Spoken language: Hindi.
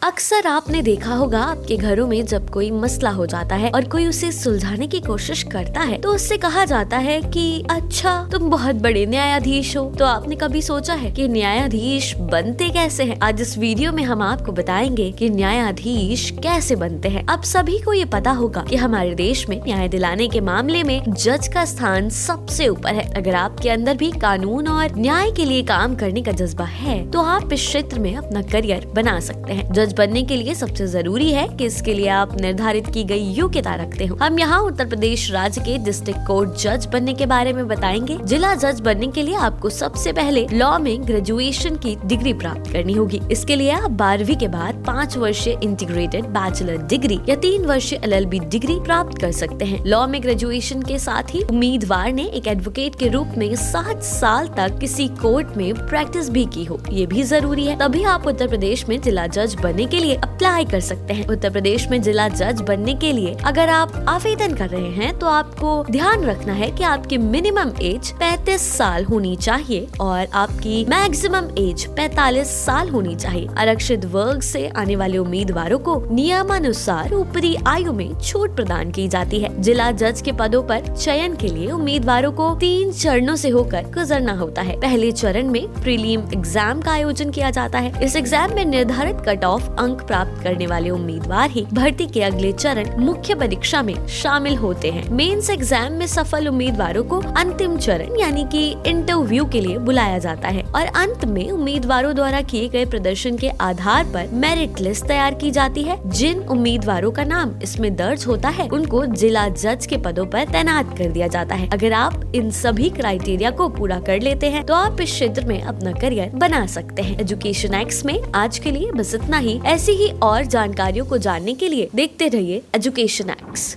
अक्सर आपने देखा होगा आपके घरों में जब कोई मसला हो जाता है और कोई उसे सुलझाने की कोशिश करता है तो उससे कहा जाता है कि अच्छा तुम बहुत बड़े न्यायाधीश हो। तो आपने कभी सोचा है कि न्यायाधीश बनते कैसे हैं? आज इस वीडियो में हम आपको बताएंगे कि न्यायाधीश कैसे बनते हैं। अब सभी को ये पता होगा कि हमारे देश में न्याय दिलाने के मामले में जज का स्थान सबसे ऊपर है। अगर आपके अंदर भी कानून और न्याय के लिए काम करने का जज्बा है तो आप इस क्षेत्र में अपना करियर बना सकते हैं। जज बनने के लिए सबसे जरूरी है कि इसके लिए आप निर्धारित की गई योग्यता रखते हो। हम यहाँ उत्तर प्रदेश राज्य के डिस्ट्रिक्ट कोर्ट जज बनने के बारे में बताएंगे। जिला जज बनने के लिए आपको सबसे पहले लॉ में ग्रेजुएशन की डिग्री प्राप्त करनी होगी। इसके लिए आप 12वीं के बाद 5 वर्षीय इंटीग्रेटेड बैचलर डिग्री या 3 वर्षीय LLB डिग्री प्राप्त कर सकते हैं। लॉ में ग्रेजुएशन के साथ ही उम्मीदवार ने एक एडवोकेट के रूप में 7 साल तक किसी कोर्ट में प्रैक्टिस भी की हो, ये भी जरूरी है। तभी आप उत्तर प्रदेश में जिला जज बनने के लिए अप्लाई कर सकते हैं। उत्तर प्रदेश में जिला जज बनने के लिए अगर आप आवेदन कर रहे हैं तो आपको ध्यान रखना है कि आपकी मिनिमम एज 35 साल होनी चाहिए और आपकी मैक्सिमम एज 45 साल होनी चाहिए। आरक्षित वर्ग से आने वाले उम्मीदवारों को नियमानुसार ऊपरी आयु में छूट प्रदान की जाती है। जिला जज के पदों पर चयन के लिए उम्मीदवारों को 3 चरणों से होकर गुजरना होता है। पहले चरण में प्रीलिम एग्जाम का आयोजन किया जाता है। इस एग्जाम में निर्धारित कट ऑफ अंक प्राप्त करने वाले उम्मीदवार ही भर्ती के अगले चरण मुख्य परीक्षा में शामिल होते हैं। मेंस एग्जाम में सफल उम्मीदवारों को अंतिम चरण यानी कि इंटरव्यू के लिए बुलाया जाता है और अंत में उम्मीदवारों द्वारा किए गए प्रदर्शन के आधार पर मेरिट लिस्ट तैयार की जाती है। जिन उम्मीदवारों का नाम इसमें दर्ज होता है उनको जिला जज के पदों पर तैनात कर दिया जाता है। अगर आप इन सभी क्राइटेरिया को पूरा कर लेते हैं तो आप इस क्षेत्र में अपना करियर बना सकते हैं। एजुकेशन एक्स में आज के लिए बस इतना ही। ऐसी ही और जानकारियों को जानने के लिए देखते रहिए एजुकेशन एक्स।